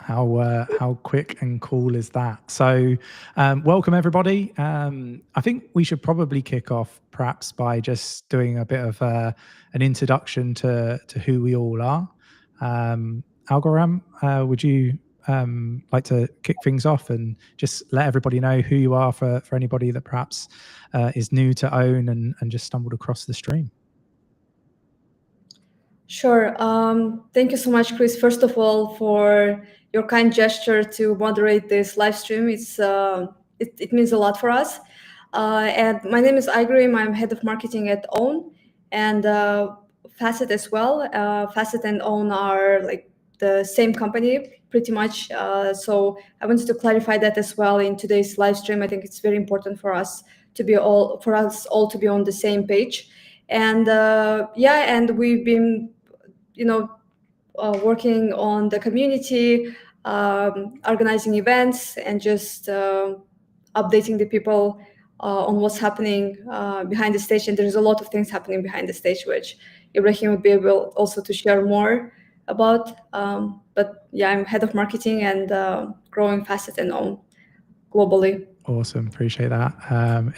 How quick and cool is that? So, welcome everybody. I think we should probably kick off perhaps by just doing a bit of an introduction to who we all are. Algoram, would you like to kick things off and just let everybody know who you are for anybody that perhaps is new to Own and just stumbled across the stream? Sure. Thank you so much, Chris, first of all, for your kind gesture to moderate this live stream. It means a lot for us. And my name is Igrim. I'm head of marketing at Own and Fasset as well. Fasset and Own are like the same company pretty much. So I wanted to clarify that as well in today's live stream. I think it's very important for us all to be on the same page. And and we've been working on the community, organizing events, and just updating the people on what's happening behind the stage. And there's a lot of things happening behind the stage, which Ibrahim would be able also to share more about. But yeah, I'm head of marketing and growing Fasset and Own globally. Awesome, appreciate that.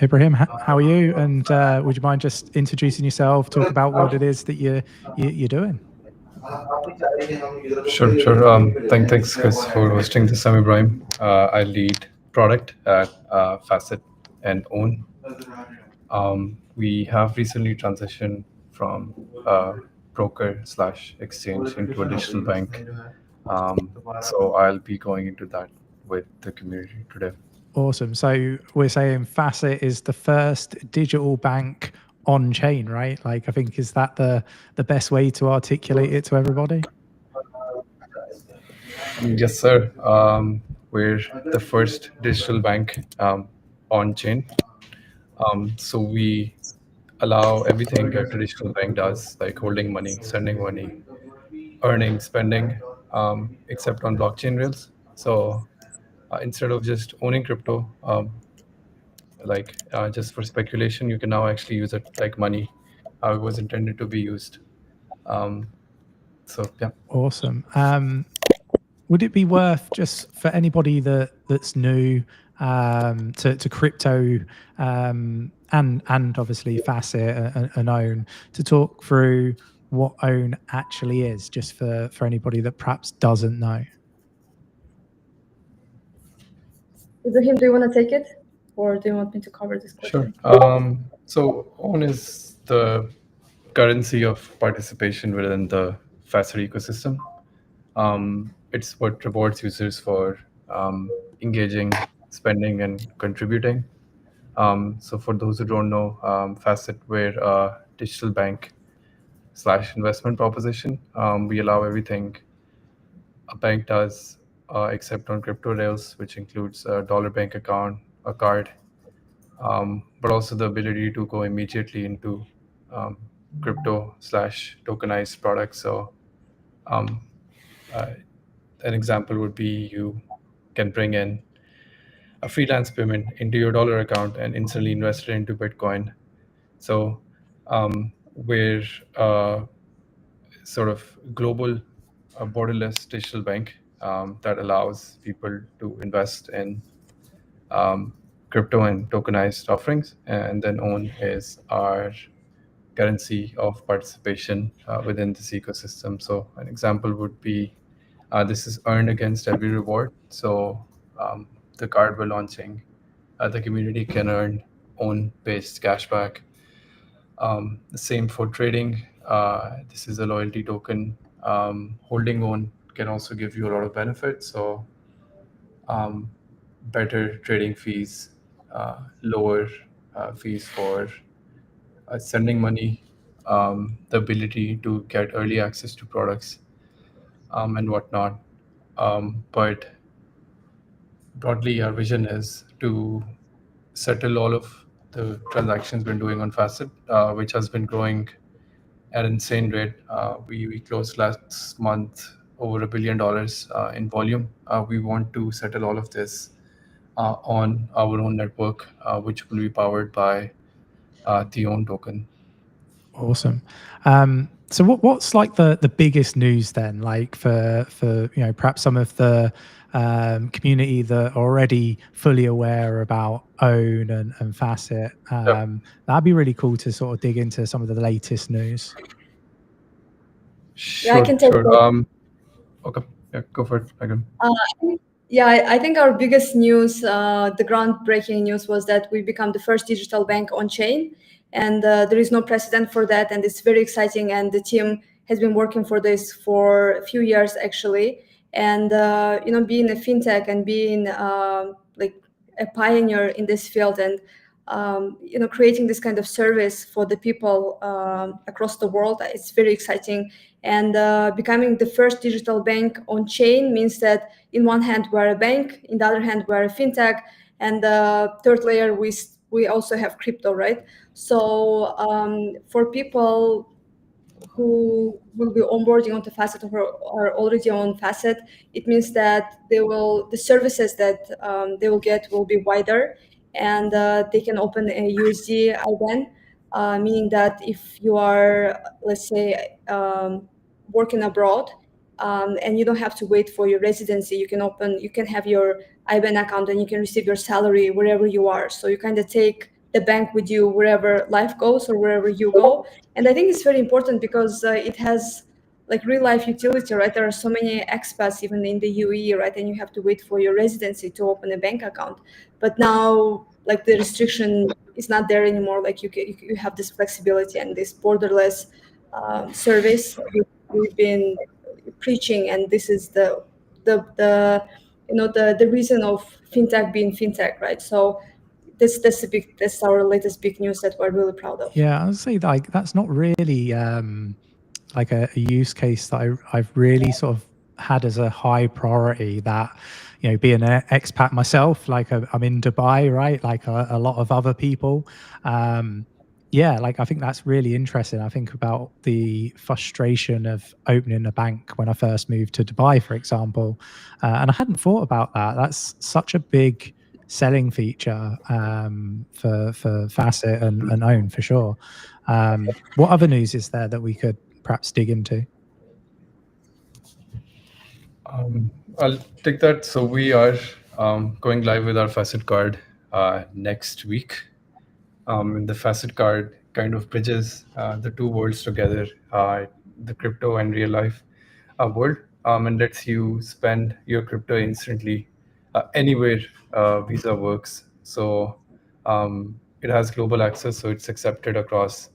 Ibrahim, how are you? And would you mind just introducing yourself, talk about what it is that you're doing? Sure. Thanks, Chris, for hosting this. I'm Ibrahim. I lead product at Fasset and Own. We have recently transitioned from broker/exchange into a digital bank. So I'll be going into that with the community today. Awesome. So we're saying Fasset is the first digital bank on chain, right? Like, I think, is that the best way to articulate it to everybody? Yes, sir. We're the first digital bank on chain. So we allow everything a traditional bank does, like holding money, sending money, earning, spending, except on blockchain rails. So instead of just owning crypto, just for speculation, you can now actually use it like money, how it was intended to be used. So yeah. Awesome. Would it be worth, just for anybody that's new to crypto and obviously Fasset and Own, to talk through what Own actually is, just for anybody that perhaps doesn't know? Ibrahim, do you want to take it, or do you want me to cover this question? Sure. So Own is the currency of participation within the Fasset ecosystem. It's what rewards users for engaging, spending, and contributing. So for those who don't know, Fasset, we're a digital bank/investment proposition. We allow everything a bank does, except on crypto rails, which includes a dollar bank account, a card, but also the ability to go immediately into crypto/tokenized products. So an example would be you can bring in a freelance payment into your dollar account and instantly invest it into Bitcoin. So we're sort of global, borderless digital bank that allows people to invest in crypto and tokenized offerings. And then Own is our currency of participation within this ecosystem. So an example would be this is earned against every reward. So the card we're launching, the community can earn Own-based cashback. The same for trading. This is a loyalty token. Holding Own can also give you a lot of benefits. So better trading fees, lower fees for sending money, the ability to get early access to products, and whatnot. But broadly, our vision is to settle all of the transactions we're doing on Fasset, which has been growing at an insane rate. We closed last month over $1 billion in volume. We want to settle all of this on our own network, which will be powered by the Own token. Awesome. So what's like the biggest news then, like for perhaps some of the community that are already fully aware about Own and Facet? Yeah, That'd be really cool to sort of dig into some of the latest news. Yeah, I sure, can take sure. that. Okay, yeah, go for it. I can. Yeah, I think our biggest news, the groundbreaking news, was that we become the first digital bank on chain, and there is no precedent for that, and it's very exciting. And the team has been working for this for a few years actually, and being a fintech and being like a pioneer in this field, and creating this kind of service for the people across the world, it's very exciting. And becoming the first digital bank on chain means that in one hand we're a bank, in the other hand we're a fintech, and the third layer we also have crypto, right? So for people who will be onboarding onto Facet or are already on Facet, it means that the services that they will get will be wider, and they can open a USD IBAN, meaning that if you are, let's say, working abroad, and you don't have to wait for your residency, you can have your IBAN account and you can receive your salary wherever you are. So you kind of take the bank with you wherever life goes or wherever you go. And I think it's very important because it has like real life utility, right? There are so many expats even in the UAE, right? And you have to wait for your residency to open a bank account. But now, like, the restriction is not there anymore. Like you have this flexibility and this borderless service we've been preaching, and this is the the reason of fintech being fintech, right? So that's our latest big news that we're really proud of. Yeah, I would say like that's not really like a use case that I've really sort of had as a high priority. That being an expat myself, like I'm in Dubai, right? Like a lot of other people. Yeah, like I think that's really interesting. I think about the frustration of opening a bank when I first moved to Dubai, for example, and I hadn't thought about that. That's such a big selling feature for Facet and Own for sure. What other news is there that we could perhaps dig into? I'll take that. So we are going live with our Facet card next week. And the Facet card kind of bridges the two worlds together, the crypto and real life world, and lets you spend your crypto instantly anywhere Visa works. So it has global access, so it's accepted across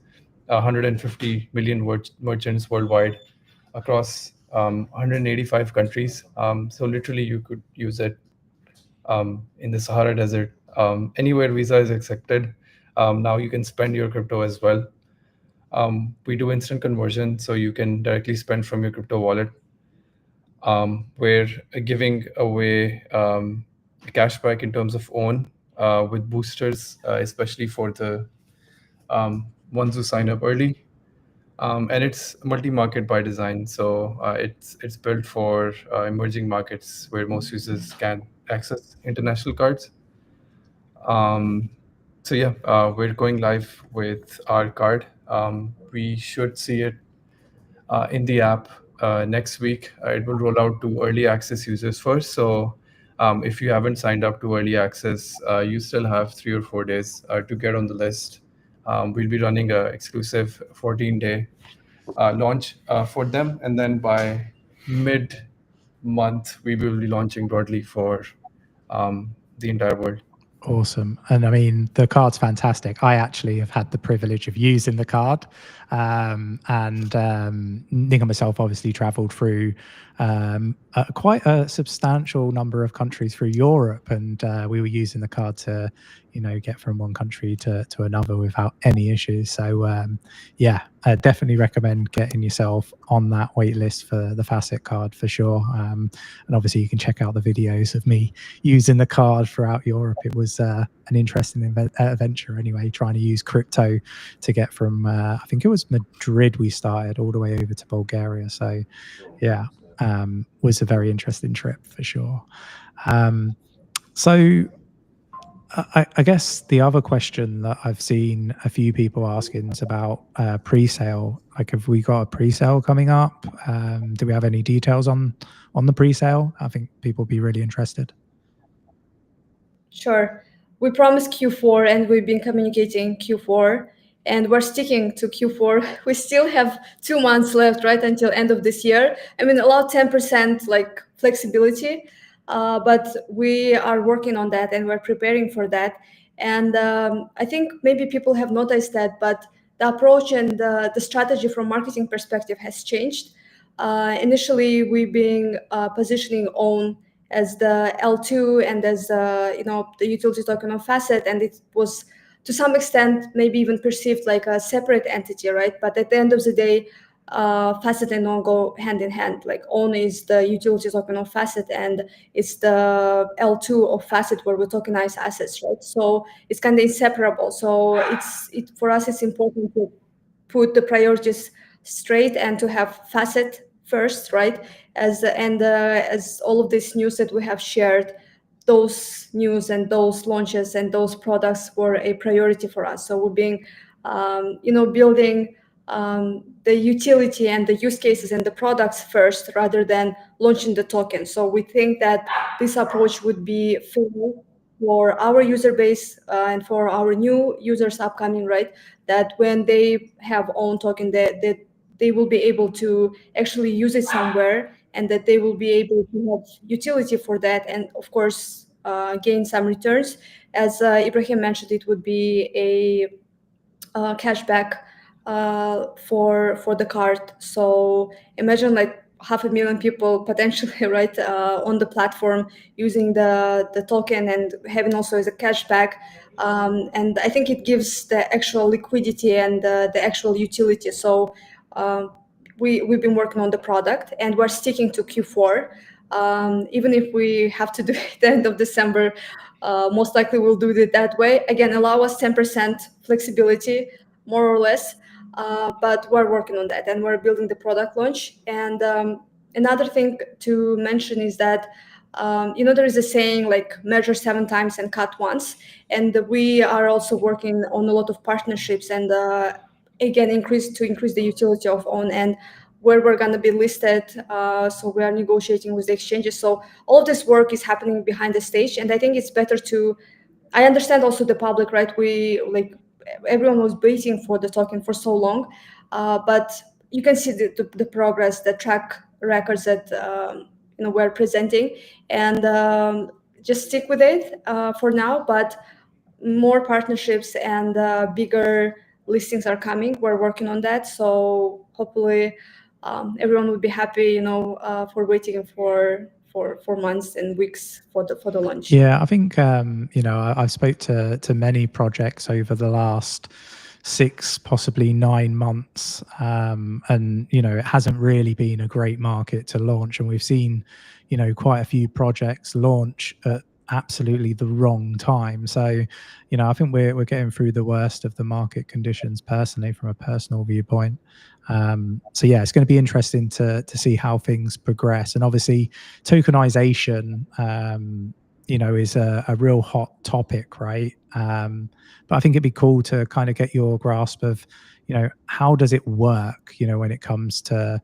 150 million merchants worldwide, across 185 countries. So literally, you could use it in the Sahara Desert. Anywhere Visa is accepted, now you can spend your crypto as well. We do instant conversion, so you can directly spend from your crypto wallet. We're giving away cashback in terms of own with boosters, especially for the ones who sign up early. And it's multi-market by design, so it's built for emerging markets where most users can access international cards. Um, so yeah, we're going live with our card. We should see it in the app next week. It will roll out to early access users first. So if you haven't signed up to early access, you still have 3 or 4 days to get on the list. We'll be running an exclusive 14-day launch for them, and then by mid-month, we will be launching broadly for the entire world. Awesome. And I mean, the card's fantastic. I actually have had the privilege of using the card. And Nick and myself obviously traveled through quite a substantial number of countries through Europe. And we were using the card to, get from one country to another without any issues. So, yeah, I definitely recommend getting yourself on that wait list for the Facet card for sure. And obviously, you can check out the videos of me using the card throughout Europe. It was an interesting adventure anyway, trying to use crypto to get from, I think it was Madrid we started all the way over to Bulgaria. So, yeah, was a very interesting trip for sure. So, I guess the other question that I've seen a few people asking is about pre-sale. Like, have we got a pre-sale coming up? Do we have any details on the pre-sale? I think people will be really interested. Sure. We promised Q4 and we've been communicating Q4 and we're sticking to Q4. We still have 2 months left, right, until end of this year. I mean, allow 10% like flexibility, but we are working on that and we're preparing for that. And I think maybe people have noticed that, but the approach and the strategy from marketing perspective has changed. Initially, we've been positioning own as the L2 and as the utility token of Fasset, and it was to some extent maybe even perceived like a separate entity, right? But at the end of the day, Facet and OWN go hand in hand. Like OWN is the utility token of Facet, and it's the L2 of Facet where we tokenize assets, right? So it's kind of inseparable. So for us, it's important to put the priorities straight and to have Facet first, right? As all of this news that we have shared, those news and those launches and those products were a priority for us. So we're being, building the utility and the use cases and the products first rather than launching the token. So we think that this approach would be fair for our user base and for our new users upcoming, right? That when they have own token, they will be able to actually use it somewhere, and that they will be able to have utility for that, and of course gain some returns. As Ibrahim mentioned, it would be a cashback for the card. So imagine like 500,000 people potentially right on the platform using the token and having also as a cashback. And I think it gives the actual liquidity and the actual utility. So we've been working on the product and we're sticking to Q4. Even if we have to do it at the end of December, most likely we'll do it that way. Again, allow us 10% flexibility, more or less. But we're working on that and we're building the product launch. And another thing to mention is that there is a saying like measure 7 times and cut once. And we are also working on a lot of partnerships and again increase the utility of OWN and where we're going to be listed. So we are negotiating with the exchanges. So all of this work is happening behind the stage, and I think it's better to. I understand also the public, right? Everyone was waiting for the token for so long, but you can see the progress, the track records that we're presenting, and just stick with it for now. But more partnerships and bigger listings are coming. We're working on that, so hopefully everyone will be happy, for waiting for months and weeks for the launch. Yeah, I think I've spoke to many projects over the last 6, possibly 9 months, and it hasn't really been a great market to launch, and we've seen quite a few projects launch at absolutely the wrong time. So I think we're getting through the worst of the market conditions personally from a personal viewpoint. So yeah, it's going to be interesting to see how things progress, and obviously tokenization is a real hot topic, right? But I think it'd be cool to kind of get your grasp of how does it work when it comes to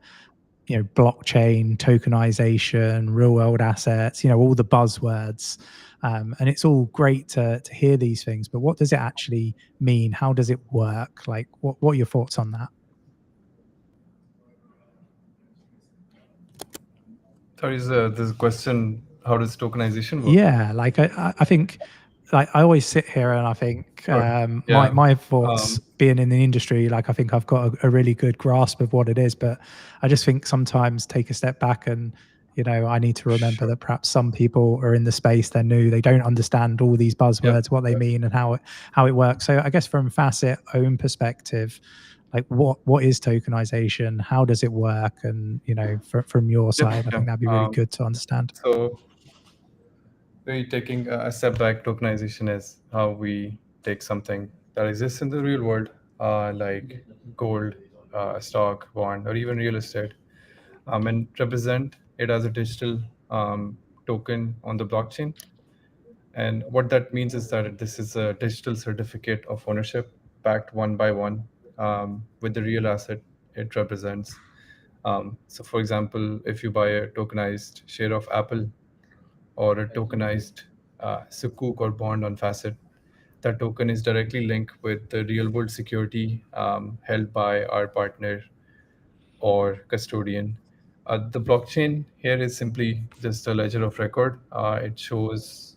blockchain, tokenization, real world assets, all the buzzwords. And it's all great to hear these things, but what does it actually mean? How does it work? Like, what are your thoughts on that? Sorry, is this question, how does tokenization work? Yeah, like I think, like I always sit here and I think my thoughts being in the industry, like I think I've got a really good grasp of what it is, but I just think sometimes take a step back and I need to remember that perhaps some people are in the space, they're new, they don't understand all these buzzwords, what they mean and how it works. So I guess from Facet own perspective, like what is tokenization? How does it work? And from your side, I think that'd be really good to understand. So we're taking a step back. Tokenization is how we take something that exists in the real world, like gold, stock, bond, or even real estate, and represent it as a digital token on the blockchain. And what that means is that this is a digital certificate of ownership backed one by one with the real asset it represents. So, for example, if you buy a tokenized share of Apple or a tokenized sukuk or bond on Facet, that token is directly linked with the real world security held by our partner or custodian. The blockchain here is simply just a ledger of record. It shows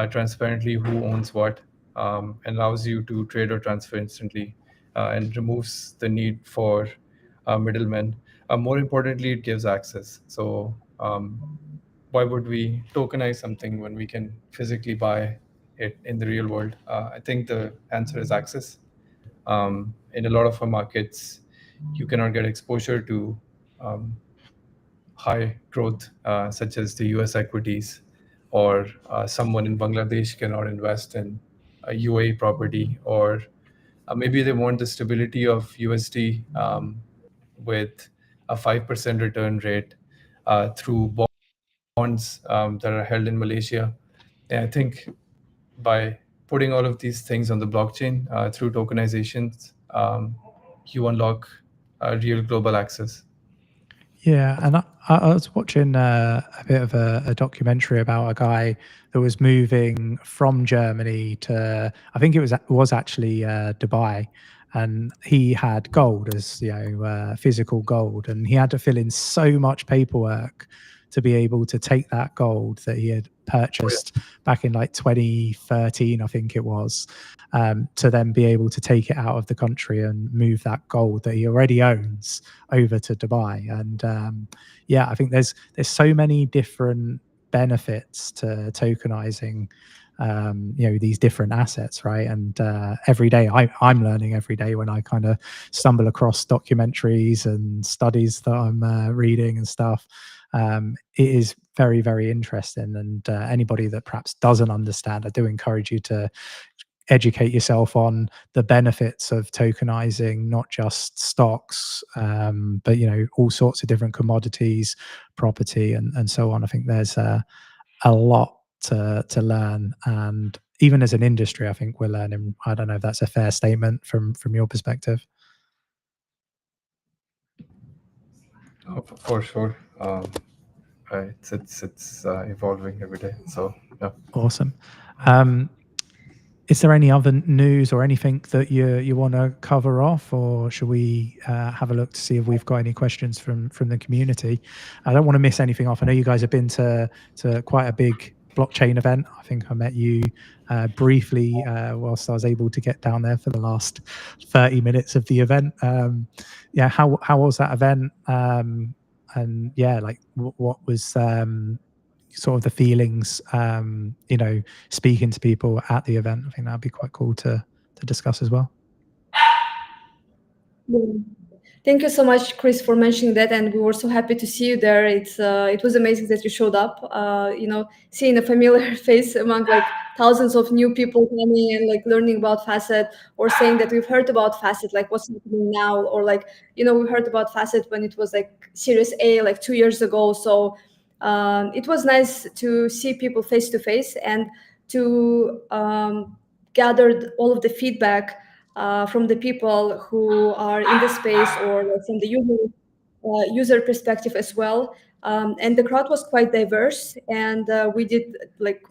transparently who owns what, and allows you to trade or transfer instantly, and removes the need for middlemen. More importantly, it gives access. So why would we tokenize something when we can physically buy it in the real world? I think the answer is access. In a lot of our markets, you cannot get exposure to um, high growth, such as the US equities, or someone in Bangladesh cannot invest in a UAE property, or maybe they want the stability of USD with a 5% return rate through bonds that are held in Malaysia. And I think by putting all of these things on the blockchain through tokenizations, you unlock real global access. Yeah, and I was watching a bit of a documentary about a guy that was moving from Germany to, I think it was actually Dubai, and he had gold as physical gold, and he had to fill in so much paperwork to be able to take that gold that he had Oh, yeah. purchased back in like 2013, I think it was, to then be able to take it out of the country and move that gold that he already owns over to Dubai. And yeah, I think there's so many different benefits to tokenizing these different assets, right? And every day I'm learning every day when I kind of stumble across documentaries and studies that I'm reading and stuff. It is very, very interesting, and anybody that perhaps doesn't understand, I do encourage you to educate yourself on the benefits of tokenizing not just stocks, but all sorts of different commodities, property, and so on. I think there's a lot to learn, and even as an industry, I think we're learning. I don't know if that's a fair statement from your perspective. Oh, for sure. It's evolving every day. So yeah. Awesome. Um, Is there any other news or anything that you want to cover off, or should we have a look to see if we've got any questions from the community? I don't want to miss anything off. I know you guys have been to quite a big blockchain event. I think I met you briefly whilst I was able to get down there for the last 30 minutes of the event. Yeah, how was that event? And yeah, like what was sort of the feelings, speaking to people at the event? I think that'd be quite cool to discuss as well. Yeah. Thank you so much, Chris, for mentioning that, and we were so happy to see you there. It was amazing that you showed up. Seeing a familiar face among like thousands of new people coming and like learning about Facet, or saying that we've heard about Facet, like what's happening now, or like we heard about Facet when it was like Series A like 2 years ago. So it was nice to see people face to face and to gather all of the feedback from the people who are in the space, or like, from the user perspective as well. And the crowd was quite diverse, and we did like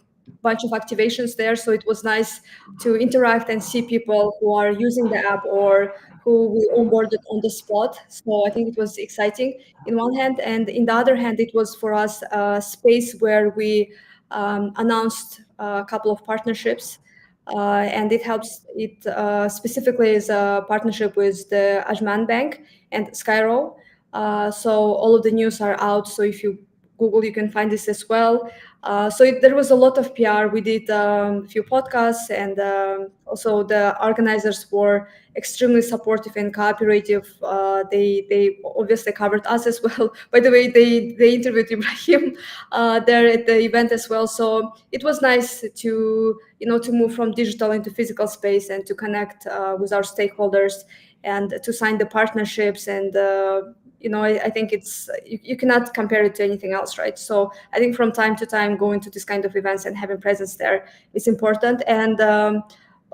bunch of activations there. So it was nice to interact and see people who are using the app or who we onboarded on the spot. So I think it was exciting in one hand, and in the other hand, it was for us a space where we announced a couple of partnerships. And it helps. It specifically is a partnership with the Ajman Bank and Skyro. So all of the news are out. So if you Google, you can find this as well. There was a lot of PR. We did a few podcasts, and also the organizers were extremely supportive and cooperative. They obviously covered us as well. By the way, they interviewed Ibrahim there at the event as well. So it was nice to move from digital into physical space and to connect with our stakeholders and to sign the partnerships. And I think you cannot compare it to anything else, right? So I think from time to time going to this kind of events and having presence there is important. And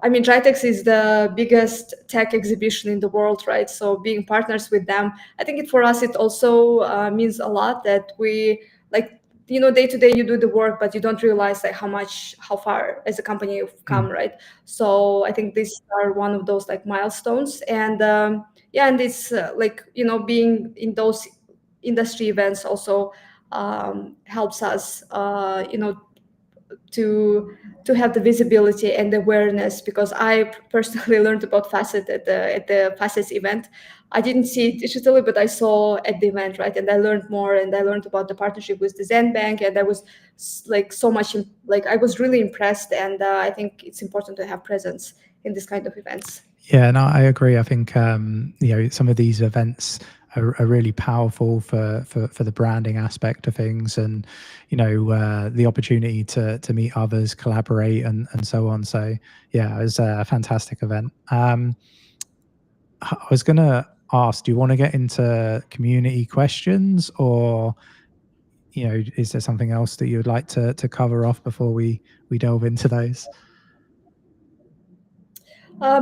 I mean, GITEX is the biggest tech exhibition in the world, right? So being partners with them, I think for us, it also means a lot that we like, day to day you do the work, but you don't realize like how far as a company you've come, right? So I think these are one of those like milestones. And yeah, and it's like, being in those industry events also helps us, to have the visibility and awareness, because I personally learned about Facet at the Facets event. I didn't see it digitally, but I saw at the event, right? And I learned more, and I learned about the partnership with the Zen Bank, and I was like so much like I was really impressed, and I think it's important to have presence in this kind of events. Yeah, no, I agree. I think some of these events are really powerful for the branding aspect of things, and the opportunity to meet others, collaborate, and so on. So yeah, it was a fantastic event. I was gonna ask, do you want to get into community questions, or is there something else that you would like to cover off before we delve into those?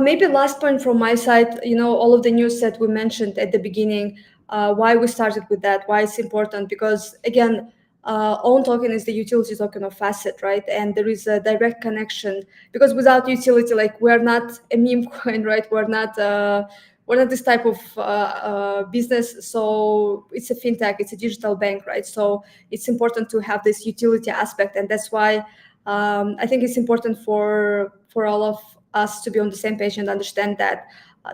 Maybe last point from my side, all of the news that we mentioned at the beginning, why we started with that, why it's important, because again, own token is the utility token of Facet, right? And there is a direct connection, because without utility, like we're not a meme coin, right? We're not this type of business. So it's a fintech, it's a digital bank, right? So it's important to have this utility aspect, and that's why I think it's important for all of us to be on the same page and understand that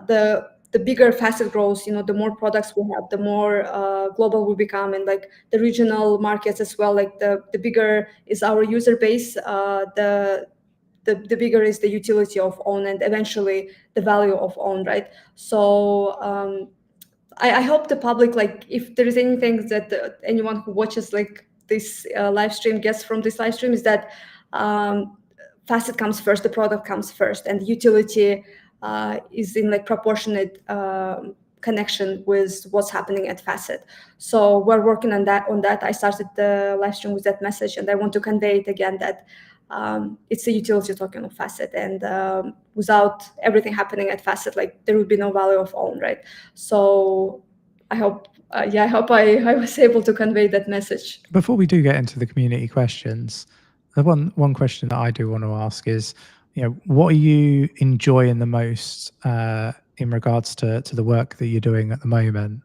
the bigger Facet grows, the more products we have, the more global we become, and like the regional markets as well. Like the bigger is our user base, the bigger is the utility of own, and eventually the value of own, right? So I hope the public, like, if there is anything that anyone who watches like this live stream gets from this live stream, is that um, Facet comes first, the product comes first, and utility is in like proportionate connection with what's happening at Facet. So we're working on that. I started the live stream with that message, and I want to convey it again that it's a utility token of Facet, and without everything happening at Facet, like there would be no value of own, right? So I hope, I hope I was able to convey that message. Before we do get into the community questions, the one question that I do want to ask is, what are you enjoying the most in regards to the work that you're doing at the moment,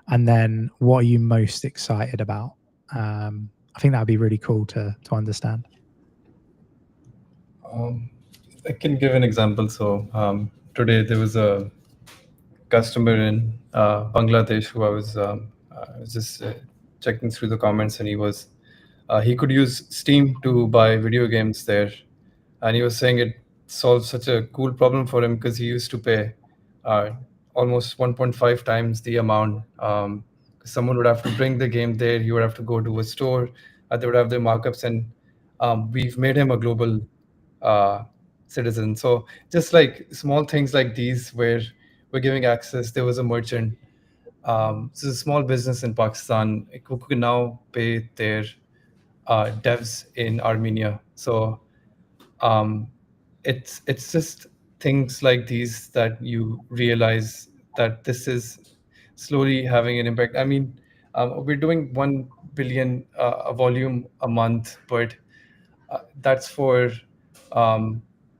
and then what are you most excited about? I think that'd be really cool to understand. I can give an example. So today there was a customer in Bangladesh who I was just checking through the comments, and he could use Steam to buy video games there, and he was saying it solves such a cool problem for him because he used to pay almost 1.5 times the amount. Someone would have to bring the game there. He would have to go to a store. They would have their markups, and we've made him a global citizen. So just like small things like these, where we're giving access. There was a merchant. This is a small business in Pakistan who can now pay their devs in Armenia. So it's just things like these that you realize that this is slowly having an impact. I mean, we're doing 1 billion volume a month, but that's for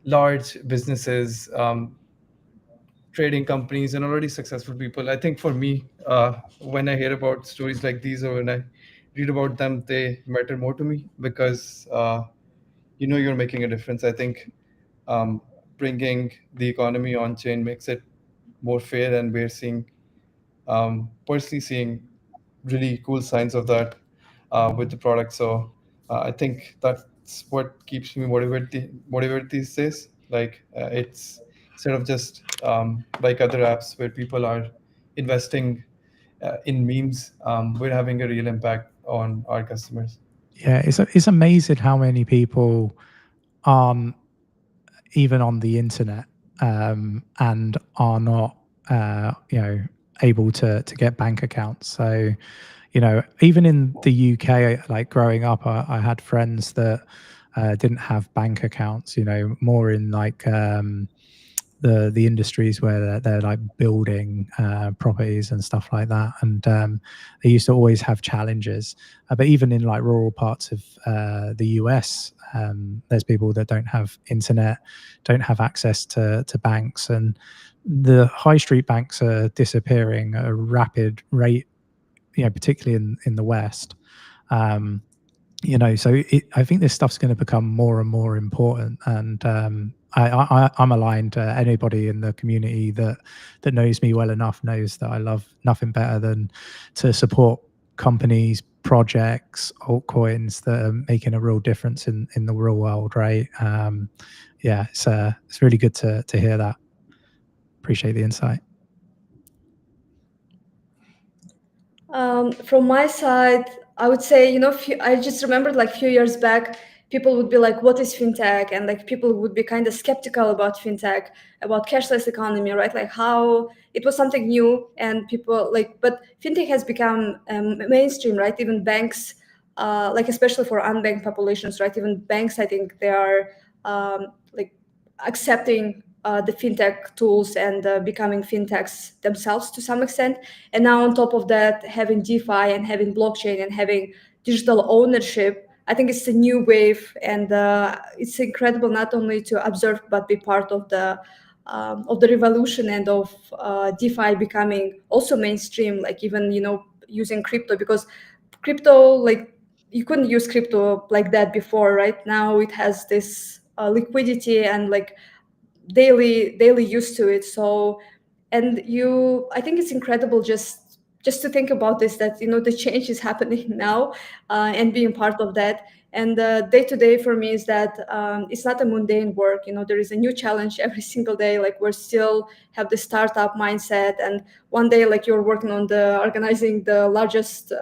large businesses, trading companies, and already successful people. I think for me, when I hear about stories like these, or when I read about them, they matter more to me because you're making a difference. I think bringing the economy on chain makes it more fair, and we're personally seeing really cool signs of that with the product. So I think that's what keeps me motivated these days. Like it's instead of just like other apps where people are investing in memes, we're having a real impact on our customers. Yeah, it's amazing how many people aren't even on the internet and are not able to get bank accounts. So even in the UK, like growing up, I had friends that didn't have bank accounts. More in like the industries where they're like building properties and stuff like that, and they used to always have challenges. But even in like rural parts of the US, there's people that don't have internet, don't have access to banks, and the high street banks are disappearing at a rapid rate, particularly in the West. Um, so I think this stuff's going to become more and more important, and I'm aligned to anybody in the community that knows me well enough knows that I love nothing better than to support companies, projects, altcoins that are making a real difference in the real world, right? Yeah, it's really good to hear that. Appreciate the insight. From my side, I would say, I just remembered like a few years back, people would be like, what is fintech? And like people would be kind of skeptical about fintech, about cashless economy, right? Like how it was something new and people like, but fintech has become mainstream, right? Even banks, like especially for unbanked populations, right? Even banks, I think they are like accepting the fintech tools and becoming fintechs themselves to some extent. And now on top of that, having DeFi and having blockchain and having digital ownership, I think it's a new wave, and it's incredible not only to observe but be part of the revolution and of DeFi becoming also mainstream. Like even using crypto, because crypto, like you couldn't use crypto like that before, right? Now it has this liquidity and like daily use to it. So, and I think it's incredible just to think about this, that the change is happening now, and being part of that. And day to day for me is that it's not a mundane work. There is a new challenge every single day. Like we're still have the startup mindset, and one day like you're working on the organizing the largest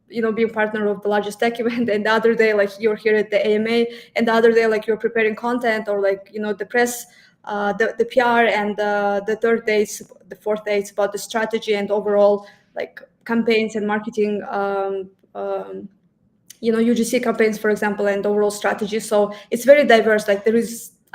being partner of the largest tech event, and the other day like you're here at the AMA, and the other day like you're preparing content, or like the press, the PR, and the fourth day it's about the strategy and overall like campaigns and marketing, UGC campaigns, for example, and overall strategy. So it's very diverse. Like I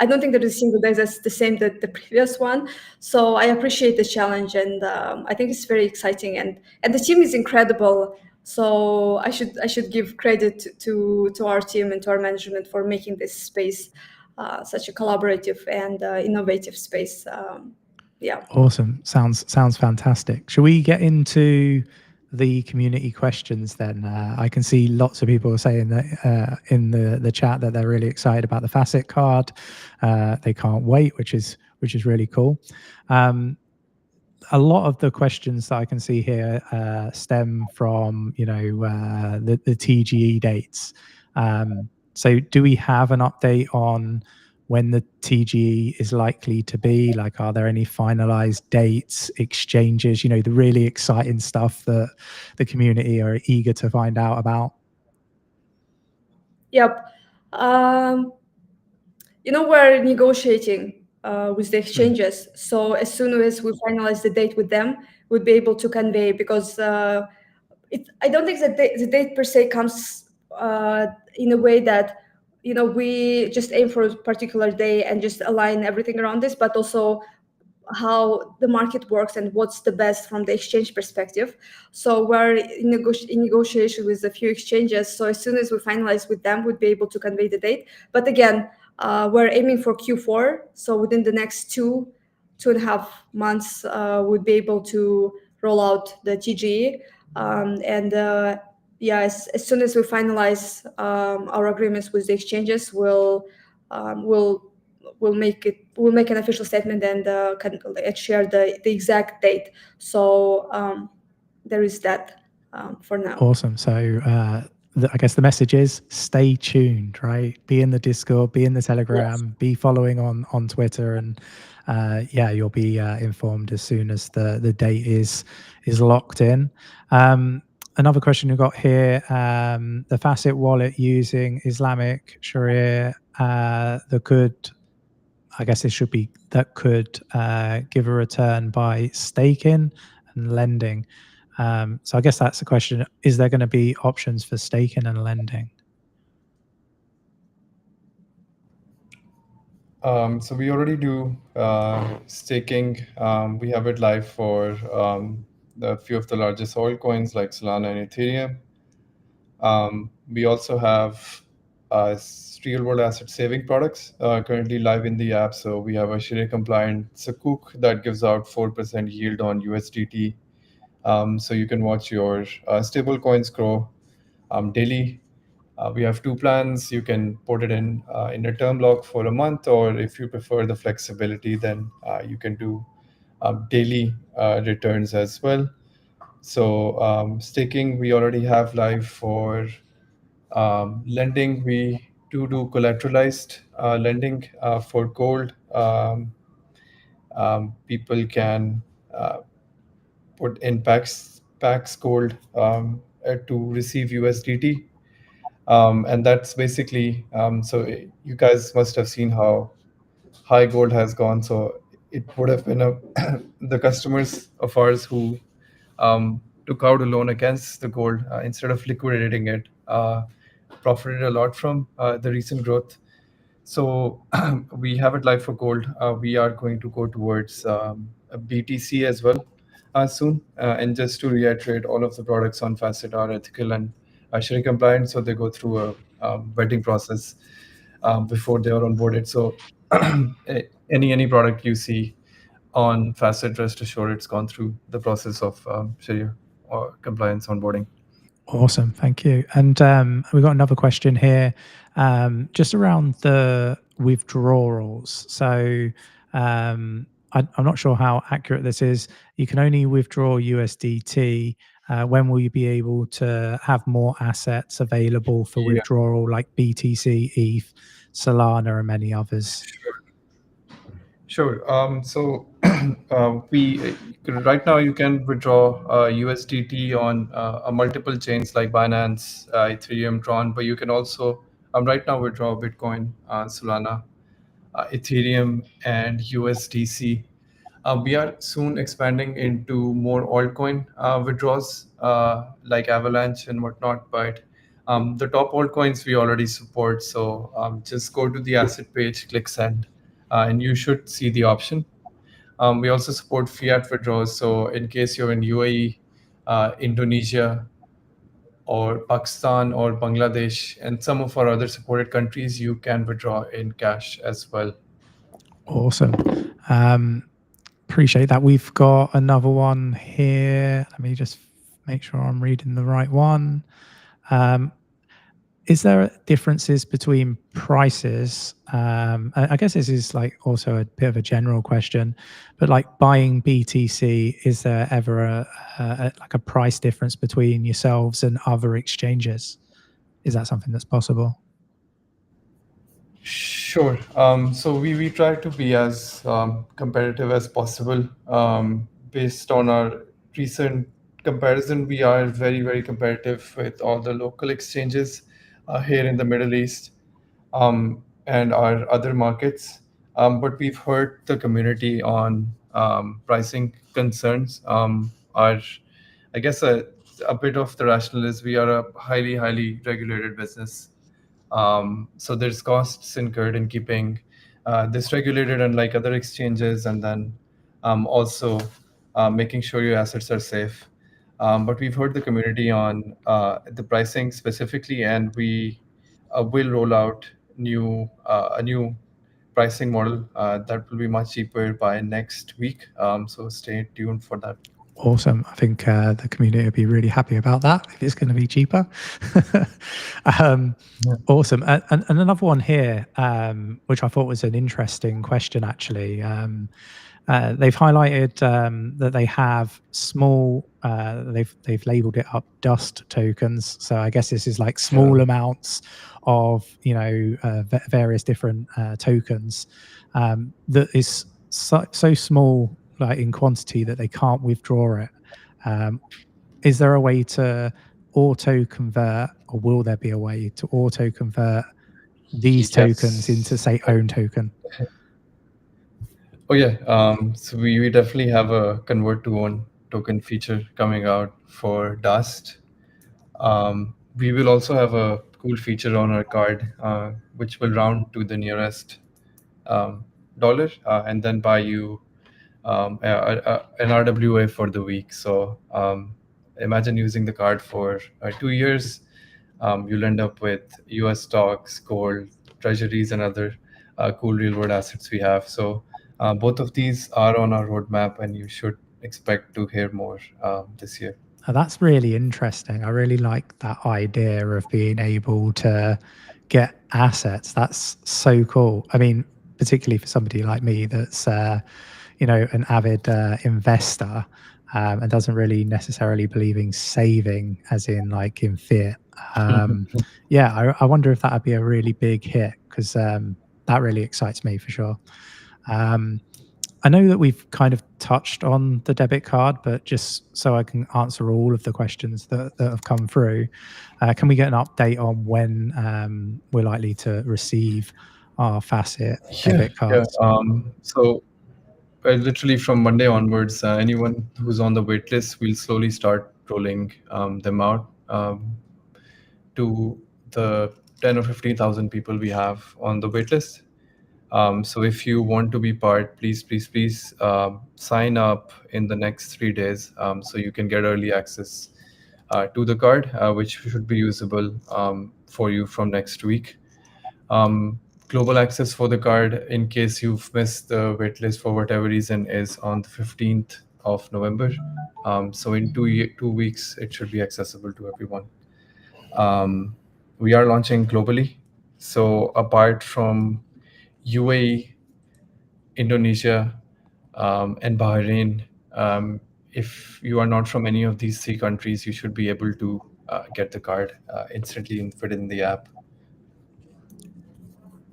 don't think there is a single day that's the same that the previous one. So I appreciate the challenge, and I think it's very exciting, and the team is incredible. So I should give credit to our team and to our management for making this space such a collaborative and innovative space. Yeah. Awesome. Sounds fantastic. Shall we get into the community questions then? I can see lots of people saying that in the chat that they're really excited about the Fasset card. They can't wait, which is really cool. A lot of the questions that I can see here stem from the TGE dates. So do we have an update on when the TGE is likely to be? Like, are there any finalized dates, exchanges, the really exciting stuff that the community are eager to find out about? Yep. We're negotiating with the exchanges. So as soon as we finalize the date with them, we'll be able to convey, because I don't think that the date per se comes in a way that we just aim for a particular day and just align everything around this, but also how the market works and what's the best from the exchange perspective. So we're in negotiation with a few exchanges. So as soon as we finalize with them, we'd be able to convey the date. But again, we're aiming for Q4. So within the next 2.5 months, we'd be able to roll out the TGE. Yeah, as soon as we finalize our agreements with the exchanges, we'll make an official statement and share the exact date. So there is that for now. Awesome. So I guess the message is stay tuned, right? Be in the Discord, be in the Telegram, Yes. be following on Twitter, and yeah, you'll be informed as soon as the date is locked in. Another question we've got here: the Facet wallet using Islamic Sharia that could, I guess it should be that could give a return by staking and lending. So I guess that's the question. Is there going to be options for staking and lending? So we already do staking. We have it live for a few of the largest oil coins like Solana and Ethereum. We also have real world asset saving products currently live in the app. So we have a Sharia compliant Sukuk that gives out 4% yield on USDT. So you can watch your stable coins grow daily. We have two plans. You can put it in a term block for a month, or if you prefer the flexibility, then you can do daily returns as well. So staking, we already have live for lending. We do collateralized lending for gold. People can put in packs gold to receive USDT. And that's basically so you guys must have seen how high gold has gone. So it would have been the customers of ours who took out a loan against the gold instead of liquidating it, profited a lot from the recent growth. So we have it live for gold. We are going to go towards a BTC as well soon. And just to reiterate, all of the products on Facet are ethical and Sharia compliant, so they go through a vetting process before they are onboarded. So any product you see on Facet, rest assured it's gone through the process of Sharia or compliance onboarding. Awesome, thank you. And we've got another question here, just around the withdrawals. So I'm not sure how accurate this is. You can only withdraw USDT. When will you be able to have more assets available for Yeah. withdrawal, like BTC, ETH, Solana, and many others? Sure. So we right now you can withdraw USDT on multiple chains like Binance, Ethereum, Tron, but you can also right now withdraw Bitcoin, Solana, Ethereum, and USDC. We are soon expanding into more altcoin withdrawals like Avalanche and whatnot, but the top altcoins we already support. So just go to the asset page, click send, and you should see the option. We also support fiat withdrawals. So in case you're in UAE, Indonesia, or Pakistan or Bangladesh, and some of our other supported countries, you can withdraw in cash as well. Awesome. Appreciate that. We've got another one here. Let me just make sure I'm reading the right one. Is there differences between prices? I guess this is like also a bit of a general question, but like buying BTC, is there ever like a price difference between yourselves and other exchanges? Is that something that's possible? Sure. So we try to be as competitive as possible. Based on our recent comparison, we are very, very competitive with all the local exchanges here in the Middle East and our other markets. But we've heard the community on pricing concerns. I guess a bit of the rationale is we are a highly, highly regulated business. So there's costs incurred in keeping this regulated, unlike other exchanges, and then also making sure your assets are safe. But we've heard the community on the pricing specifically, and we will roll out a new pricing model that will be much cheaper by next week. So stay tuned for that. Awesome. I think the community will be really happy about that if it's going to be cheaper. Awesome. And another one here, which I thought was an interesting question, actually. They've highlighted that they have small. They've labeled it up dust tokens. So I guess this is like small amounts of various different tokens that is so small, like in quantity, that they can't withdraw it. Is there a way to auto convert, or will there be a way to auto convert these tokens into, say, own token? Oh yeah, so we definitely have a convert to own token feature coming out for Dust. We will also have a cool feature on our card, which will round to the nearest dollar, and then buy you an RWA for the week. So imagine using the card for 2 years. You'll end up with US stocks, gold, treasuries, and other cool real world assets we have. So both of these are on our roadmap, and you should expect to hear more this year. That's really interesting. I really like that idea of being able to get assets. That's so cool. I mean, particularly for somebody like me that's an avid investor, and doesn't really necessarily believe in saving as in like in fiat. Yeah, I wonder if that would be a really big hit, because that really excites me for sure. Um, I know that we've kind of touched on the debit card, but just so I can answer all of the questions that have come through, can we get an update on when we're likely to receive our Facet Yeah, debit yeah. cards? So literally from Monday onwards, anyone who's on the wait list, we'll slowly start rolling them out to the 10 or 15,000 people we have on the wait list. So if you want to be part, please sign up in the next 3 days, so you can get early access to the card, which should be usable for you from next week. Global access for the card, in case you've missed the waitlist for whatever reason, is on the 15th of November. So in 2 weeks, it should be accessible to everyone. We are launching globally. So apart from UAE, Indonesia, and Bahrain, if you are not from any of these three countries, you should be able to get the card instantly within the app.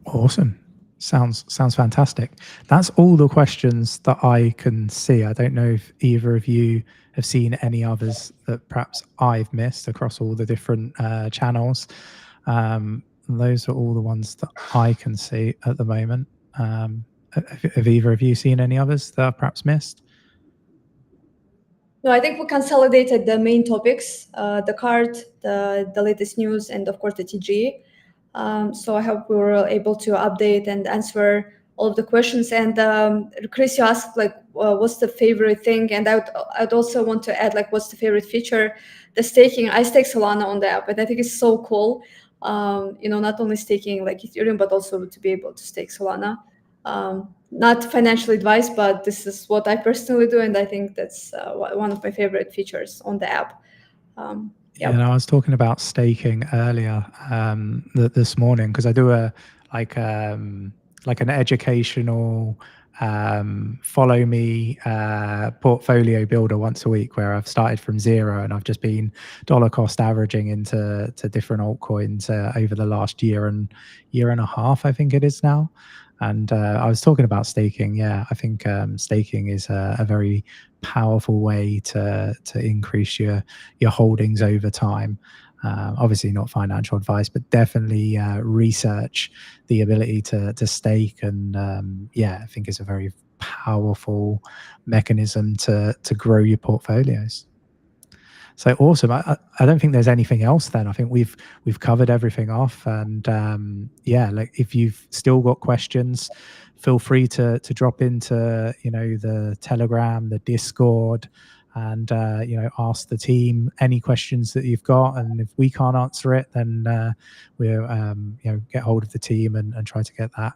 Awesome. Sounds fantastic. That's all the questions that I can see. I don't know if either of you have seen any others that perhaps I've missed across all the different channels. Those are all the ones that I can see at the moment. Have either of you seen any others that I've perhaps missed? No, I think we consolidated the main topics, the card, the latest news, and of course the TG. So I hope we were able to update and answer all of the questions. And Chris, you asked like, what's the favorite thing? And I'd also want to add like, what's the favorite feature? The staking. I stake Solana on the app, and I think it's so cool. Not only staking like Ethereum, but also to be able to stake Solana. Not financial advice, but this is what I personally do, and I think that's one of my favorite features on the app. Yeah, and I was talking about staking earlier this morning, because I do a like an educational follow me portfolio builder once a week, where I've started from zero and I've just been dollar cost averaging into different altcoins over the last year and a half, I think it is now. And I was talking about staking. Yeah, I think staking is a very powerful way to increase your holdings over time. Obviously, not financial advice, but definitely research the ability to stake. And yeah, I think it's a very powerful mechanism to grow your portfolios. So awesome. I don't think there's anything else then. I think we've covered everything off. And yeah, like if you've still got questions, feel free to drop into the Telegram, the Discord, and ask the team any questions that you've got. And if we can't answer it, then we'll get hold of the team and try to get that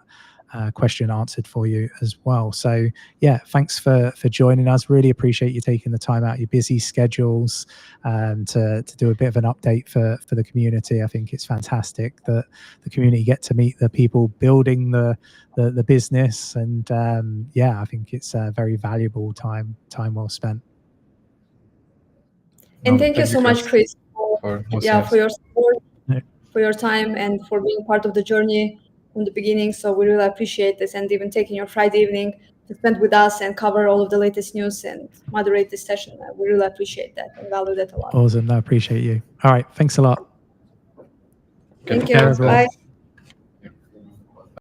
question answered for you as well. So yeah, thanks for joining us. Really appreciate you taking the time out your busy schedules to do a bit of an update for the community. I think it's fantastic that the community get to meet the people building the business, and yeah, I think it's a very valuable time well spent. And thank you so much, Chris, for for us. your support, Yeah. for your time, and for being part of the journey from the beginning. So we really appreciate this, and even taking your Friday evening to spend with us and cover all of the latest news and moderate this session. We really appreciate that and value that a lot. Awesome. I appreciate you. All right. Thanks a lot. Thank Care, you. everyone. Bye.